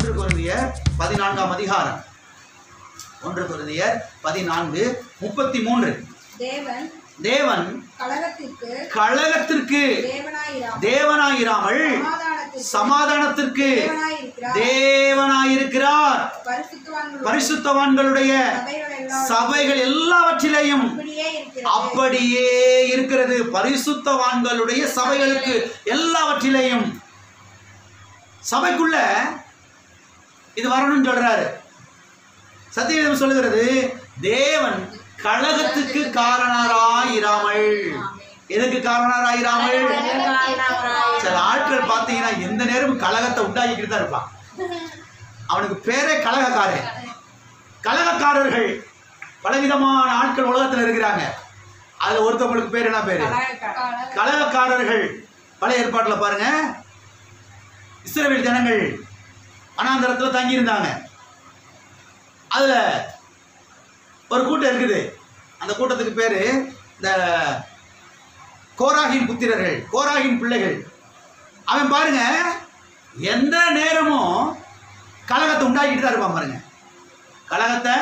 1 கொரிந்தியர் 14ஆம் அதிகாரம் 1 கொரிந்தியர் 14:33 தேவன் கலகத்திற்கு தேவனாயிராமல் சமாதானத்திற்கு தேவனாயிருக்கிறார். பரிசுத்தவான்களுடைய சபைகள் எல்லாவற்றிலேயும் அப்படியே இருக்கிறது. பரிசுத்தவான்களுடைய சபைகளுக்கு எல்லாவற்றிலேயும் சபைக்குள்ள இது வரணும்னு சொல்றாரு. சத்தியவேதம் சொல்லுகிறது, தேவன் கலகத்துக்கு காரணராயிராமல். எதுக்கு காரணராயிராமல்? சில ஆட்கள் பார்த்தீங்கன்னா எந்த நேரமும் கலகத்தை உண்டாக்கிட்டு தான் இருப்பான். அவனுக்கு பேரே கலகக்காரன். கலகக்காரர்கள் பலவிதமான ஆட்கள் உலகத்தில் இருக்கிறாங்க. அதுல ஒருத்தவங்களுக்கு பேர் என்ன பேரு? கலகக்காரர்கள். பழைய ஏற்பாட்டில் பாருங்க, இஸ்ரவேல் ஜனங்கள் வனாந்தரத்தில் தங்கி இருந்தாங்க. அதுல ஒரு கூட்டம் இருக்குது. அந்த கூட்டத்துக்கு பேரு இந்த கோராகின் புத்திரர்கள், கோராகின் பிள்ளைகள். அவன் பாருங்க எந்த நேரமும் கலகத்தை உண்டாக்கிட்டு தான் இருப்பான் பாருங்க. கலகத்தை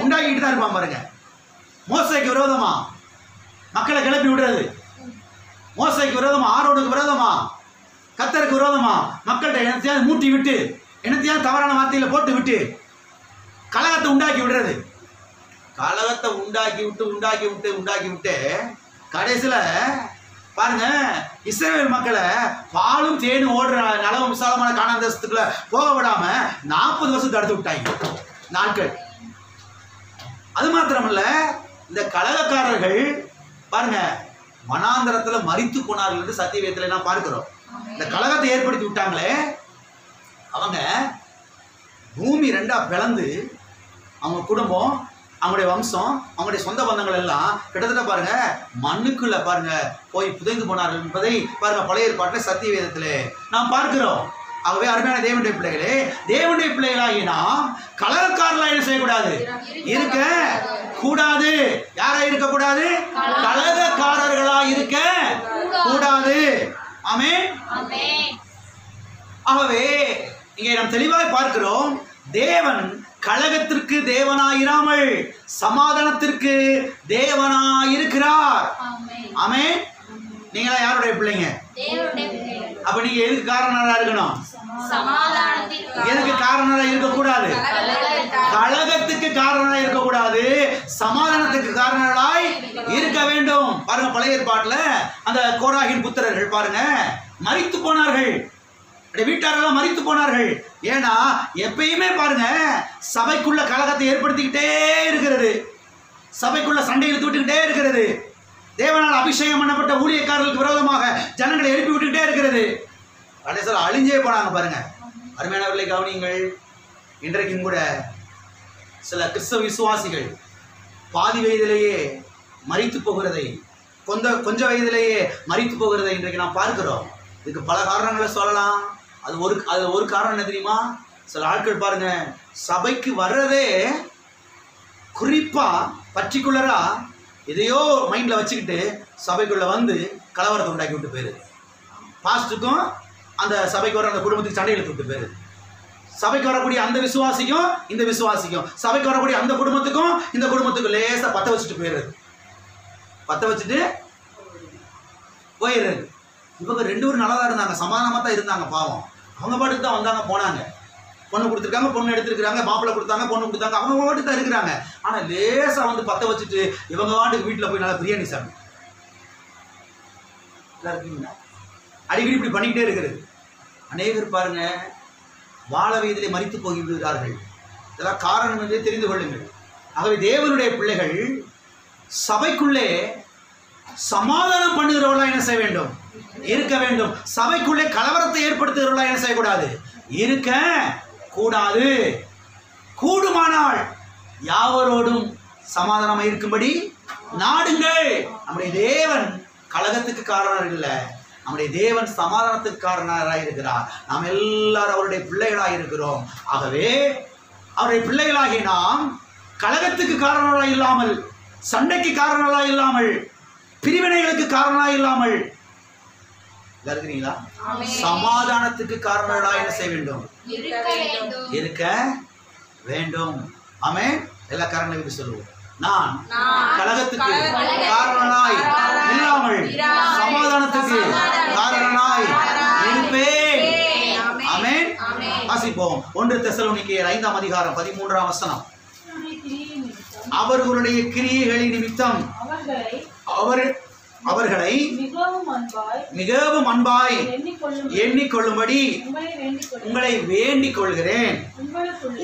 உண்டாக்கிட்டு தான் இருப்பான் பாருங்க. மோசேக்கு விரோதமா மக்களை கிளப்பி விடுறது, மோசேக்கு விரோதமா, ஆரோனுக்கு விரோதமா, கர்த்தருக்கு விரோதமா மக்கள்கிட்ட என்னத்தையாவது மூட்டி விட்டு, என்னத்தையாவது தவறான வார்த்தையில போட்டு விட்டு கலகத்தை உண்டாக்கி விடுறது. கலகத்தை உண்டாக்கி விட்டு கடைசியில பாருங்க, இஸ்ரவேல் மக்களை பாலும் தேனும் ஓடுற நலவும் விசாலமான கானான் தேசத்துக்குள்ள போக விடாம 40 வருஷம் தடுத்து விட்டாங்க நாட்கள். அது மாத்திரமல்ல, இந்த கலகக்காரர்கள் பாருங்க வனாந்தரத்துல மரித்து போனார்கள் என்று சத்தியவேதத்துல நான் பார்க்கிறோம். இந்த கலகத்தை ஏற்படுத்தி விட்டாங்களே, அவங்க பூமி 2ஆ பிளந்து அவங்க குடும்பம், அவங்களுடைய வம்சம், அவங்களுடைய சொந்த பந்தங்கள் எல்லாம் கிட்டத்தட்ட பாருங்க மண்ணுக்குள்ள பாருங்க போய் புதைந்து போனார்கள் என்பதை பாருங்க பழைய ஏற்பாட்டில் சத்தியவேதத்திலே நாம் பார்க்கிறோம். ஆகவே அருமையான தேவனுடைய பிள்ளைகளே, தேவனுடைய பிள்ளைகளாகி நாம் கலகக்காரர்களாக என்ன செய்யக்கூடாது? இருக்க கூடாது. யாரா இருக்கக்கூடாது? கலகக்காரர்களா இருக்க கூடாது. ஆமென். ஆகவே இங்கே நாம் தெளிவாக பார்க்கிறோம், தேவன் கலகத்திற்கு தேவனாயிராமல் சமாதானத்திற்கு தேவனாயிருக்கிறார். ஆமென். நீங்களா யாருடைய பிள்ளைங்க? அப்ப நீங்க எதுக்கு காரணரா இருக்கணும்? எதுக்கு காரணரா இருக்கக்கூடாது? கலகத்துக்கு காரணரா இருக்கக்கூடாது, சமாதானத்துக்கு காரணராய் இருக்க வேண்டும். பாருங்க பழைய ஏற்பாட்டுல அந்த கோராகின் புத்திரர்கள் பாருங்க மரித்து போனார்கள், வீட்டாரெல்லாம் மரித்து போனார்கள். ஏன்னா எப்பயுமே பாருங்க சபைக்குள்ள கலகத்தை ஏற்படுத்திக்கிட்டே இருக்கிறது, சபைக்குள்ள சண்டை இழுத்து விட்டுக்கிட்டே இருக்கிறது, தேவனால் அபிஷேகம் பண்ணப்பட்ட ஊழியக்காரர்களுக்கு விரோதமாக ஜனங்களை எழுப்பி விட்டுக்கிட்டே இருக்கிறது. கடைசியில் அழிஞ்சே போனாங்க பாருங்க. அருமையானவர்களை கவனியுங்கள். இன்றைக்கும் கூட சில கிறிஸ்தவ விசுவாசிகள் பாதி வயதிலேயே மரித்து போகிறதை, கொஞ்ச வயதிலேயே மரித்து போகிறதை இன்றைக்கு நாம் பார்க்கிறோம். இதுக்கு பல காரணங்களை சொல்லலாம். அது ஒரு காரணம் என்ன தெரியுமா? சில ஆட்கள் பாருங்க சபைக்கு வர்றதே குறிப்பா பர்டிகுலரா எதையோ மைண்ட்ல வச்சுக்கிட்டு சபைக்குள்ள வந்து கலவரத்தை உண்டாக்கி விட்டு போயிருது. பாஸ்டுக்கும் அந்த சபைக்கு வர அந்த குடும்பத்துக்கு சண்டை இழுத்து விட்டு போயிருது. சபைக்கு வரக்கூடிய அந்த விசுவாசிக்கும் இந்த விசுவாசிக்கும், சபைக்கு வரக்கூடிய அந்த குடும்பத்துக்கும் இந்த குடும்பத்துக்கும் லேசா பத்த வச்சுட்டு போயிடுறது, பத்த வச்சுட்டு போயிடுறது. இவங்க 2 பேரும் நல்லா தான் இருந்தாங்க, சமாதானமாக தான் இருந்தாங்க. பாவம் அவங்க பாட்டுக்கு தான் வந்தாங்க போனாங்க. பொண்ணு கொடுத்துருக்காங்க, பொண்ணு எடுத்துருக்காங்க, மாப்பிள்ளை கொடுத்தாங்க, பொண்ணு கொடுத்தாங்க, அவங்க பாட்டுக்கு தான் இருக்கிறாங்க. ஆனால் லேசாக வந்து பற்ற வச்சுட்டு இவங்க பாட்டுக்கு வீட்டில் போய் நல்லா பிரியாணி சாப்பிட்டு இருக்கீங்களா? அடிக்கடி இப்படி பண்ணிக்கிட்டே இருக்கிறது. அநேகர் பாருங்க வாழ வயதிலே மரித்து போகி விடுகிறார்கள். இதெல்லாம் காரணம் என்றே தெரிந்து கொள்ளுங்கள். ஆகவே தேவனுடைய பிள்ளைகள் சபைக்குள்ளே சமாதானம் பண்ணுகிறவர்களா என்ன செய்ய வேண்டும்? இருக்க வேண்டும். சபைக்குள்ளே கலவரத்தை ஏற்படுத்துகிறவர்களா என்ன செய்யக்கூடாது? இருக்க கூடாது. கூடுமானால் யாவரோடும் சமாதானமாக இருக்கும்படி நாடுங்கள். நம்முடைய தேவன் கலகத்துக்கு காரணர் இல்லை, நம்முடைய தேவன் சமாதானத்துக்கு காரணராக இருக்கிறார். நாம் எல்லாரும் அவருடைய பிள்ளைகளாக இருக்கிறோம். ஆகவே அவருடைய பிள்ளைகளாகி நாம் கலகத்துக்கு காரணராக இல்லாமல், சண்டைக்கு காரணராக இல்லாமல், பிரிவினைகளுக்கு காரணராக இல்லாமல் இருக்கிறீங்களா? சமாதானத்துக்கு காரணங்களா என்ன செய்ய வேண்டும்? இருக்க வேண்டும். ஆமென். எல்லா காரணங்களையும் சொல்லுவோம். நான் கலகத்துக்கு காரணனாய் இல்லாமல் சமாதானத்துக்கு காரணனாய் இருப்பேன். ஆமென். வாசிப்போம். 1 தெசலோனிக்கேயர் 5ஆம் அதிகாரம் 13ஆம் வசனம். அவர்களுடைய கிரியைகளின் நிமித்தம் அவர்களை மிகவும் அன்பாய் எண்ணிக்கொள்ளும்படி உங்களை வேண்டிக் கொள்கிறேன்.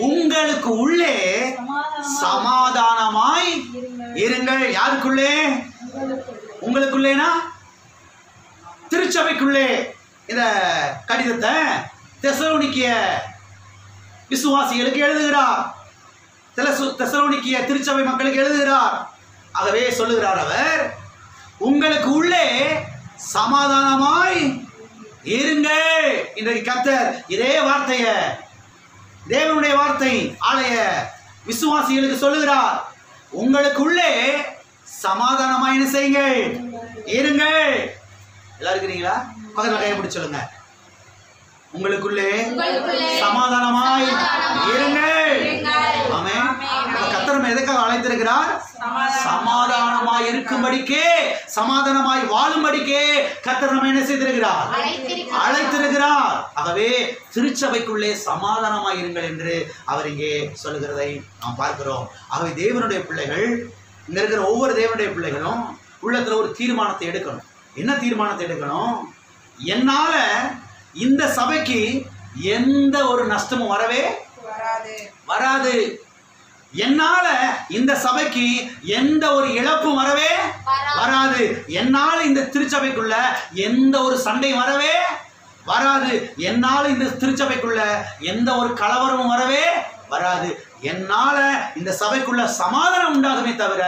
உங்களுக்கு உள்ளே சமாதானமாய் இருங்கள். யாருக்குள்ளே? உங்களுக்குள்ளேனா திருச்சபைக்குள்ளே. இந்த கடிதத்தை தெசலோனிக்கிய விசுவாசிகளுக்கு எழுதுகிறார். தெசலோனிக்கிய திருச்சபை மக்களுக்கு எழுதுகிறார். ஆகவே சொல்லுகிறார் அவர், உங்களுக்கு உள்ளே சமாதானமாய் இருங்கள். இன்றைக்கு கர்த்தர் இதே வார்த்தைய, தேவனுடைய வார்த்தை ஆலய விசுவாசிகளுக்கு சொல்லுகிறார். உங்களுக்கு உள்ளே சமாதானமாய் என்ன செய்யுங்கள்? இருங்கள். எல்லாரும் இருக்கிறீங்களா? பக்கத்துல கையை பிடிச்சு சொல்லுங்க. உங்களுக்குள்ளே சமாதானமாய் இருங்கள். ஆமென். கர்த்தர் எதற்காக அழைத்திருக்கிறார்? சமாதானமாய் இருக்கும்படிக்கே, சமாதானமாய் வாழும்படிக்கே கர்த்தர் நம்ம என்ன செய்திருக்கிறார்? அழைத்திருக்கிறார். ஆகவே திருச்சபைக்குள்ளே சமாதானமாய் இருங்கள் என்று அவர் இங்கே சொல்லுகிறதை நாம் பார்க்கிறோம். ஆகவே தேவனுடைய பிள்ளைகள், இங்க இருக்கிற ஒவ்வொரு தேவனுடைய பிள்ளைகளும் உள்ளத்துல ஒரு தீர்மானத்தை எடுக்கணும். என்ன தீர்மானத்தை எடுக்கணும்? என்னால இந்த சபைக்கு எந்த ஒரு நஷ்டமும் வரவே வராது. என்னால இந்த சபைக்கு எந்த ஒரு இழப்பும் வரவே வராது. என்னால இந்த திருச்சபைக்குள்ள எந்த ஒரு சண்டை வரவே வராது. என்னால இந்த திருச்சபைக்குள்ள எந்த ஒரு கலவரமும் வரவே வராது. என்னால இந்த சபைக்குள்ள சமாதானம் உண்டாகுமே தவிர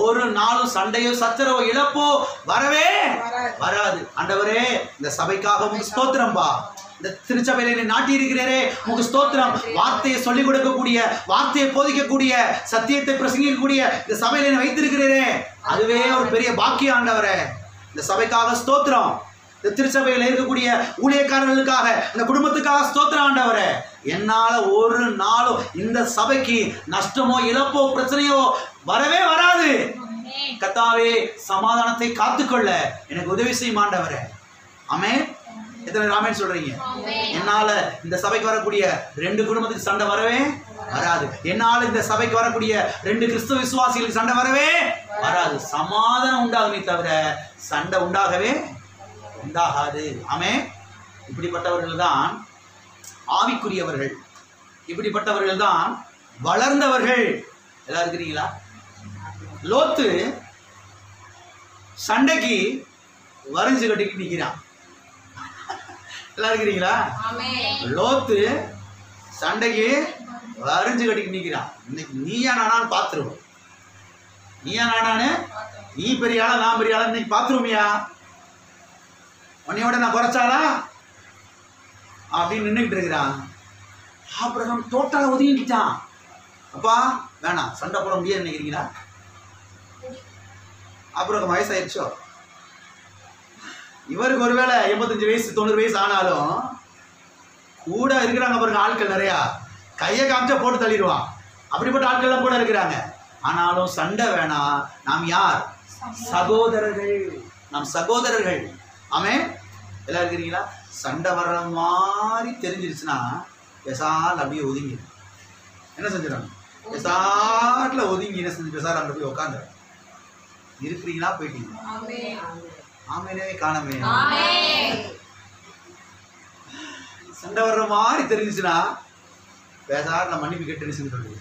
ஒரு நாளும் சண்டையோ சச்சரவோ இழப்போ வரவே வராது. ஆண்டவரே, இந்த சபைக்காக உங்களுக்கு ஸ்தோத்திரம்பா. இந்த திருச்சபையில நாட்டி இருக்கிறே உங்களுக்கு ஸ்தோத்திரம். வார்த்தையை சொல்லிக் கொடுக்கக்கூடிய, வார்த்தையை போதிக்கக்கூடிய, சத்தியத்தை பிரசங்கிக்கக்கூடிய இந்த சபையில வைத்திருக்கிறே, அதுவே ஒரு பெரிய பாக்கியம் ஆண்டவரே. இந்த சபைக்காக ஸ்தோத்திரம். இந்த திருச்சபையில் இருக்கக்கூடிய ஊழியக்காரர்களுக்காக, இந்த குடும்பத்துக்காக ஸ்தோத்திரம் ஆண்டவரே. என்னால ஒரு நாளும் இந்த சபைக்கு நஷ்டமோ இழப்போ பிரச்சனையோ வரவே வராது. கர்த்தாவே, சமாதானத்தை காத்துக்கொள்ள எனக்கு உதவி செய்யும் ஆண்டவரே. ஆமென். எத்தனை ஆமென் சொல்றீங்க? என்னால இந்த சபைக்கு வரக்கூடிய 2 குடும்பத்துக்கு சண்டை வரவே வராது. என்னால இந்த சபைக்கு வரக்கூடிய 2 கிறிஸ்தவ விசுவாசிகளுக்கு சண்டை வரவே வராது. சமாதானம் உண்டாகுமே தவிர சண்டை உண்டாகவே உண்டாகாது. ஆமென். இப்படிப்பட்டவர்கள் தான் ஆவிக்குரியவர்கள். இப்படிப்பட்டவர்கள் தான் வளர்ந்தவர்கள். எல்லாம் இருக்கிறீங்களா? லோத்து சண்டைக்கு வரைஞ்சு கட்டிக்கிட்டு நிற்கிறான். எல்லாம் இருக்கிறீங்களா? லோத்து சண்டைக்கு வரைஞ்சு கட்டிக்கிட்டு நிற்கிறான். இன்னைக்கு நீயா நானான்னு பார்த்துருவோம். நீயா நானான்னு, நீ பெரிய ஆளா நான் பெரிய ஆளா இன்னைக்கு பார்த்துருவோமியா? உன்னையோட நான் குறைச்சாலா அப்படின்னு நின்றுக்கிட்டு இருக்கிறான். ஆபிரகாம் டோட்டலா ஒதுங்கிட்டான். அப்பா வேணாம், சண்டை போட முடியாது நினைக்கிறீங்களா? ஆபிரகாம் வயசாயிருச்சோ? இவருக்கு ஒருவேளை 85 வயசு 90 வயசு ஆனாலும் கூட இருக்கிறாங்க பாருங்க ஆட்கள் நிறையா. கையை காமிச்சா போட்டு தள்ளிடுவான். அப்படிப்பட்ட ஆட்கள்லாம் கூட இருக்கிறாங்க. ஆனாலும் சண்டை வேணாம். நாம் யார்? சகோதரர்கள். நாம் சகோதரர்கள். ஆமென். எல்லாம் இருக்கிறீங்களா? சண்டை வர்ற மாதிரி தெரிஞ்சிருச்சுன்னா பெசால் அப்படியே ஒதுங்கி என்ன செஞ்சிடணும்? பெசாட்ல ஒதுங்கி என்ன செஞ்சு பெசால் அங்கே போய் உட்காந்து இருக்கிறீங்களா? போயிட்டீங்க. ஆமேனே காணமே. சண்டை வர்ற மாதிரி தெரிஞ்சிச்சுன்னா பெசாட்ல மன்னிப்பு கேட்டு செஞ்சு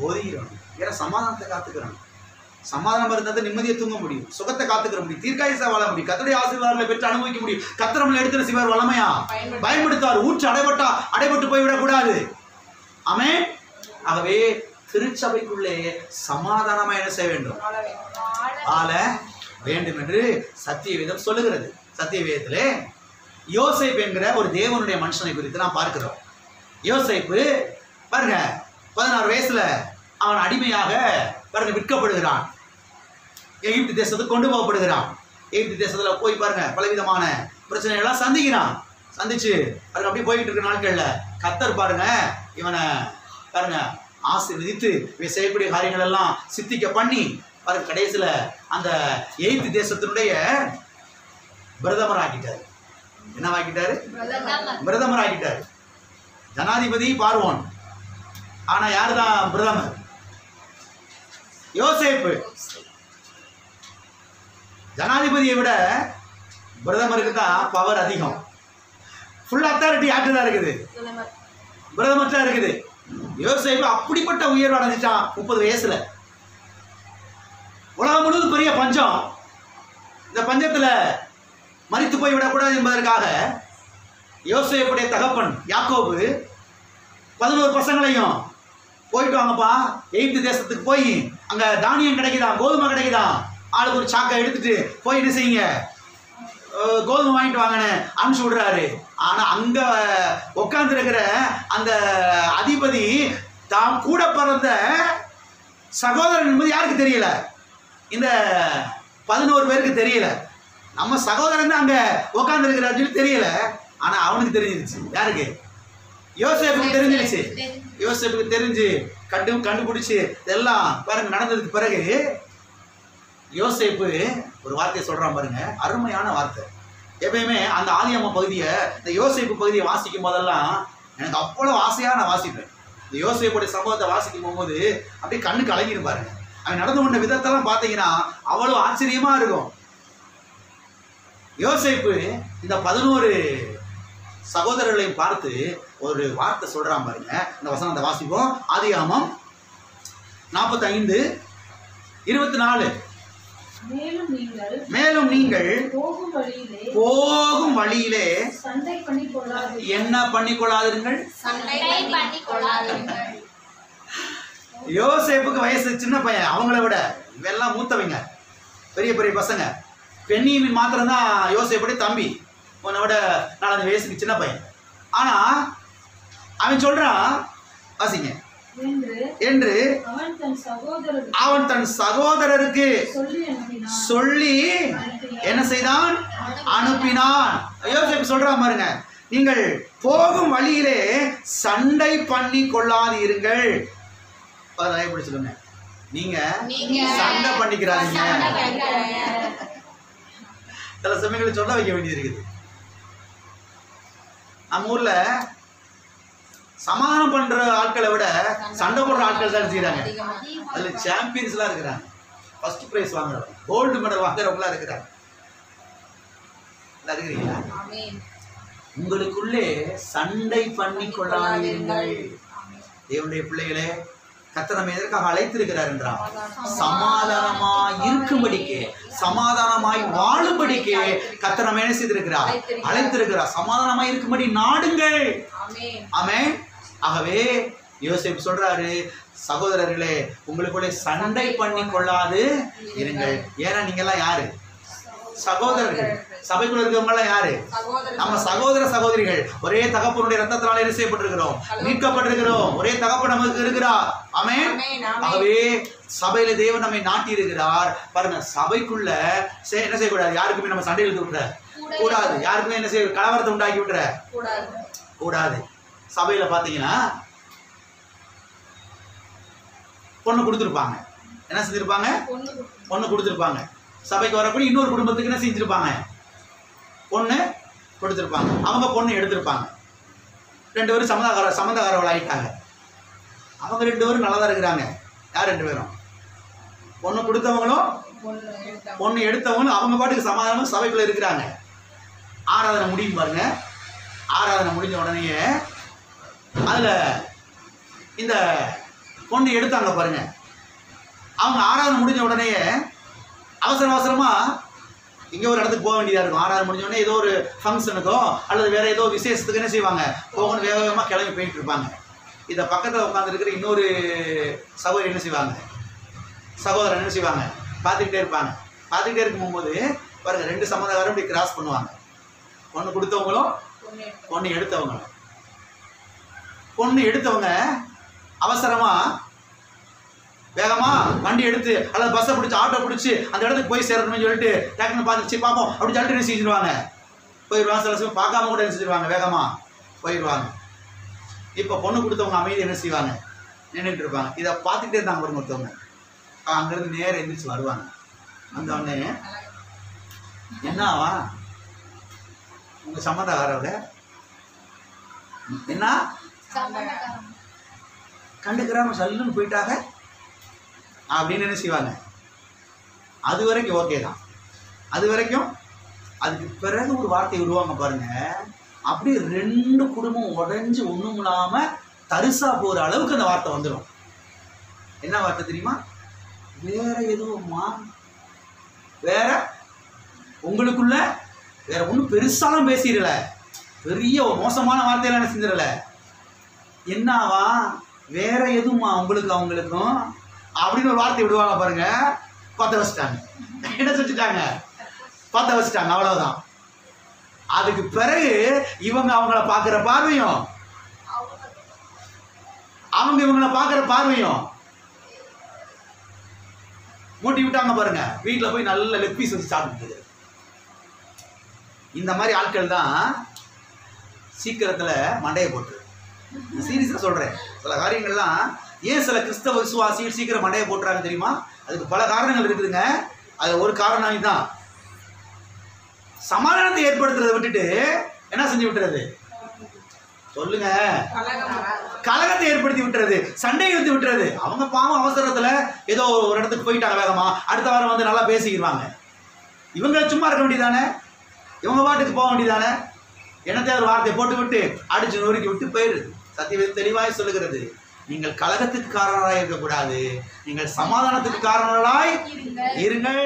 ஒதுங்கிடணும். ஏன்னா சமாதானத்தை காத்துக்கிறோம். சமாதானம் இருந்தால் நிம்மதியை தூங்க முடியும், சுகத்தை காத்துக்கிற முடியும், தீர்க்காயுசா வாழ முடியும், கர்த்தருடைய ஆசீர்வாதங்களை பெற்று அனுபவிக்க முடியும். கர்த்தர் நம்மளை எடுத்து சிவர் வல்லமையா பயன்படுத்தார். ஊற்று அடைபட்டு போய்விடக்கூடாது. ஆமென். ஆகவே திருச்சபைக்குள்ளே சமாதானமா என்ன செய்ய வேண்டும்? ஆள வேண்டும் என்று சத்திய வேதம் சொல்லுகிறது. சத்திய வேதத்திலே யோசேப்பு என்கிற ஒரு தேவனுடைய மனுஷனை குறித்து நாம் பார்க்கிறோம். யோசேப்பு பாருங்க, 16 வயசுல அவன் அடிமையாக பாருங்க விற்கப்படுகிறான். எகிப்து தேசத்துக்கு கொண்டு போகப்படுகிறான். எகிப்து தேசத்துல போய் பாருங்க பலவிதமான பிரச்சனைகள்லாம் சந்திக்கிறான். சந்திச்சு அதுக்கு அப்படியே போய்கிட்டு இருக்க நாட்கள்ல கர்த்தர் பாருங்க இவனை பாருங்க ஆசீர்வதித்து இவன் செய்யக்கூடிய காரியங்கள் எல்லாம் சித்திக்க பண்ணி பாருங்க கடைசியில அந்த எகிப்து தேசத்தினுடைய பிரதமர் ஆக்கிட்டாரு. என்னவாக்கிட்டாரு? பிரதமர் ஆக்கிட்டாரு. ஜனாதிபதி பார்வோன், ஆனா யாருதான் பிரதமர்? யோசேப்பு. ஜனாதிபதியை விட பிரதமருக்கு தான் பவர் அதிகம். ஃபுல் அத்தாரிட்டி யாருக்கு தான் இருக்குது? பிரதமர் தான் இருக்குது. யோசேப்பு அப்படிப்பட்ட உயர்வு அடைஞ்சிட்டான் 30 வயசுல. உலகம் முழுவதும் பெரிய பஞ்சம். இந்த பஞ்சத்துல மரித்து போய் விடக்கூடாது என்பதற்காக யோசேப்புடைய தகப்பன் யாக்கோபு 11 பசங்களையும் போயிட்டு வாங்கப்பா எகிப்து தேசத்துக்கு போய் அங்க தானியம் கிடைக்குதான், கோதுமை கிடைக்குதான், ஆளுக்கு ஒரு சாக்கை எடுத்துட்டு போய் என்ன செய்யுங்க, கோதுமை வாங்கிட்டு வாங்கன்னு அனுப்பிச்சு விடுறாரு. ஆனா அங்க உட்கார்ந்து இருக்கிற அந்த அதிபதி தாம் கூட பிறந்த சகோதரன் என்பது யாருக்கு தெரியல? இந்த 11 பேருக்கு தெரியல. நம்ம சகோதரன் தான் அங்க உட்கார்ந்து இருக்கிறார் சொல்லி தெரியல. ஆனா அவனுக்கு தெரிஞ்சிருச்சு. யாருக்கு? யோசேப்புக்கு தெரிஞ்சிருச்சு. யோசேப்புக்கு தெரிஞ்சு கண்டுபிடிச்சு இதெல்லாம் பாருங்க நடந்ததுக்கு பிறகு யோசேப்பு ஒரு வார்த்தையை சொல்றான் பாருங்க, அருமையான வார்த்தை. எப்பயுமே அந்த ஆதியாம பகுதியை, இந்த யோசேப்பு பகுதியை வாசிக்கும் போதெல்லாம் எனக்கு அவ்வளவு ஆசையா நான் வாசிப்பேன். இந்த யோசேப்புடைய சம்பவத்தை வாசிக்கும் போகும்போது அப்படியே கண்ணுக்கு அழகிரு பாருங்க. அவன் நடந்து கொண்ட விதத்தெல்லாம் பார்த்தீங்கன்னா அவ்வளவு ஆச்சரியமா இருக்கும். யோசேப்பு இந்த 11 சகோதரர்களையும் பார்த்து ஒரு வார்த்தை சொல்றான் பாருங்க. இந்த வசனத்தை வாசிப்போம். ஆதியாகமம் 45:24. மேலும் நீங்கள் போகும் வழியிலே என்ன பண்ணிக்கொள்ளாதீர்கள். யோசேப்புக்கு வயசு சின்ன பையன், அவங்கள விட இவெல்லாம் மூத்தவங்க, பெரிய பெரிய பசங்க. பெண்ணியமின் மாத்திரம்தான் யோசேப்புடைய தம்பி, உன்னை விட 4 வயசுக்கு சின்ன பையன். ஆனா அவன் சொல்றான், வாசிங்க, என்று அவன் தன் சகோதரருக்கு சொல்லி என்ன செய்தான்? அனுப்பினான். யோசேப்பு சொல்றான் பாருங்க, நீங்கள் போகும் வழியிலே சண்டை பண்ணி கொள்ளாதீர்கள். எப்படி சொல்லுங்க, நீங்க சண்டை பண்ணிக்கிறாதீங்க. சில சமயங்களை சொல்ல வைக்க வேண்டியது இருக்குது. நம்ம ஊர்ல சமாதானம் பண்ற ஆட்களை விட சண்டை போடுற ஆட்கள் தான் செய்யறாங்க. அதுல சாம்பியன்ஸ் எல்லாம் இருக்கிறாங்க, ஃபர்ஸ்ட் பிரைஸ் வாங்குறவங்க, கோல்டு மெடல் வாங்குறவங்களா இருக்கிறாங்க. இருக்கிறீங்களா? உங்களுக்குள்ளே சண்டை பண்ணி கொள்ளாதீர்கள். தேவனுடைய பிள்ளைகளே, கர்த்தர் நம்மை எதற்காக அழைத்திருக்கிறார் என்றால் சமாதானமாய் இருக்கும்படிக்கு, சமாதானமாய் வாழும்படிக்கு கர்த்தர் நம்மை என்ன செய்திருக்கிறார்? அழைத்திருக்கிறார். சமாதானமாய் இருக்கும்படி நாடுங்கள். ஆமென். ஆகவே யோசேப்பு சொல்றாரு, சகோதரர்களே உங்களுக்குள்ளே சண்டை பண்ணி கொள்ளாது இருங்கள். ஏன்னா நீங்க எல்லாம் யாரு? சகோதரர்கள். சபைக்குள்ள இருக்கவங்க எல்லாம் யாரு? நம்ம சகோதர சகோதரிகள். ஒரே தகப்பனுடைய ரத்தத்தினால என்ன செய்யப்பட்டிருக்கிறோம்? மீட்கப்பட்டிருக்கிறோம். ஒரே தகப்பன் நமக்கு இருக்கிறார். ஆமென். ஆகவே சபையில தேவன் நம்மை நாட்டி இருக்கிறார். பாருங்க, சபைக்குள்ள என்ன செய்யக்கூடாது? யாருக்குமே நம்ம சண்டை இழுத்து விட்டுற கூடாது. யாருக்குமே என்ன செய்ய கலவரத்தை உண்டாக்கி விட்டுற கூடாது. சபையில பாத்தீங்கன்னா பொண்ணு கொடுத்துருப்பாங்க. என்ன செஞ்சிருப்பாங்க? பொண்ணு கொடுத்துருப்பாங்க. சபைக்கு வரக்கூடிய இன்னொரு குடும்பத்துக்கு என்ன செஞ்சிருப்பாங்க? பொண்ணு கொடுத்துருப்பாங்க. அவங்க பொண்ணு எடுத்திருப்பாங்க. 2 பேரும் சம்மந்தக்காரவள் ஆகிட்டாங்க. அவங்க 2 பேரும் நல்லா தான் இருக்கிறாங்க. யார் 2 பேரும்? பொண்ணு கொடுத்தவங்களும் பொண்ணு எடுத்தவங்களும் அவங்க பாட்டுக்கு சமாதானமாக சபைக்குள்ள இருக்கிறாங்க. ஆராதனை முடியும் பாருங்க. ஆராதனை முடிஞ்ச உடனே அதில் இந்த பொண்ணு எடுத்தாங்க பாருங்க. அவங்க ஆராதனை முடிஞ்ச உடனே அவசரமா இங்கே ஒரு இடத்துக்கு போக வேண்டியதாக இருக்கும். ஆராதனை முடிஞ்ச உடனே ஏதோ ஒரு ஃபங்க்ஷனுக்கோ அல்லது வேற ஏதோ விசேஷத்துக்கு என்ன செய்வாங்க? போகணும், வேகமாக கிளம்பி போயிட்டு இருப்பாங்க. இதை பக்கத்தில் உட்காந்துருக்கிற இன்னொரு சகோதரி என்ன செய்வாங்க? சகோதரன் என்ன செய்வாங்க? பார்த்துக்கிட்டே இருப்பாங்க. பார்த்துக்கிட்டே இருக்கும்போது பாருங்க, 2 சம்மந்தக்காரரும் இப்படி கிராஸ் பண்ணுவாங்க. பொண்ணு கொடுத்தவங்களும் பொண்ணு எடுத்தவங்களும். பொண்ணு எடுத்தவங்க அவசரமா வேகமா வண்டி எடுத்து அல்லது பஸ்ஸை பிடிச்சி ஆட்டோ பிடிச்சி அந்த இடத்துக்கு போய் சேரணும்னு சொல்லிட்டு டக்குன்னு பார்த்துச்சு பார்ப்போம் அப்படின்னு சொல்லிட்டு என்ன செஞ்சிருவாங்க? போயிடுவாங்க. சில சமயம் பார்க்காம கூட என்ன செஞ்சிருவாங்க, வேகமா போயிடுவாங்க. இப்போ பொண்ணு கொடுத்தவங்க அமைதி என்ன செய்வாங்க, நின்றுட்டு இருப்பாங்க. இதை பார்த்துட்டே இருந்தாங்க பாருங்க ஒருத்தவங்க. அங்கிருந்து நேரம் எந்திரிச்சு வருவாங்க. அந்த உடனே என்னவா உங்க சம்மந்தக்காரவங்க என்ன கண்டுக்கிறாம சல்லுன்னு போயிட்டாங்க அப்படின்னு என்ன செய்வாங்க. அது வரைக்கும் ஓகே தான். அது வரைக்கும். அதுக்கு பிறகு ஒரு வார்த்தை விடுவாங்க பாருங்க, அப்படியே 2 குடும்பம் உடைஞ்சு ஒண்ணும் இல்லாம தரிசா போற அளவுக்கு அந்த வார்த்தை வந்துடும். என்ன வார்த்தை தெரியுமா? வேற எதுவும்மா, வேற உங்களுக்குள்ள வேற ஒன்றும் பெருசாலும் பேசிடல, பெரிய மோசமான வார்த்தையெல்லாம் என்ன செஞ்சிடல. என்னவா வேற எதுவுமா உங்களுக்கு அவங்களுக்கும் அப்படின்னு ஒரு வார்த்தை விடுவாங்க பாருங்க. பத்த வச்சுட்டாங்க. என்ன செஞ்சுட்டாங்க, பத்த வச்சுட்டாங்க. அவ்வளவுதான். அதுக்கு பிறகு இவங்க அவங்கள பார்க்குற பார்வையும் அவங்க இவங்கள பார்க்குற பார்வையும் மூட்டி விட்டாங்க பாருங்க. வீட்டில் போய் நல்ல லெக் பீஸ் வச்சு சாப்பிட்டு. இந்த மாதிரி ஆட்கள் தான் சீக்கிரத்தில் மண்டையை போட்டு, சீரியஸாக சொல்கிறேன். சில காரியங்கள்லாம் ஏன் சில கிறிஸ்தவ விசுவாசிகள் சீக்கிரம் மண்டையை போட்டுறாங்க தெரியுமா? அதுக்கு பல காரணங்கள் இருக்குதுங்க. அது ஒரு காரணம் இதுதான். சமாதானத்தை ஏற்படுத்துறதை விட்டுட்டு என்ன செஞ்சு விட்டுறது, சொல்லுங்க, கலகத்தை ஏற்படுத்தி விட்டுறது, சண்டையை வந்து விட்டுறது. அவங்க பாவம் அவசரத்துல ஏதோ ஒரு இடத்துக்கு போயிட்டாங்க வேகமா, அடுத்த வாரம் வந்து நல்லா பேசிக்கிடுவாங்க. இவங்க சும்மா இருக்க வேண்டியதானே, இவங்க பாட்டுக்கு போக வேண்டியதானே. என்னத்தை ஒரு வார்த்தையை போட்டு விட்டு அடிச்சு நொறுக்கி விட்டு போயிரு. சத்தியம் தெளிவாய் சொல்லுகிறது, நீங்கள் கலகத்துக்கு காரணராய் இருக்கக்கூடாது, நீங்கள் சமாதானத்துக்கு காரணராய் இருங்கள்.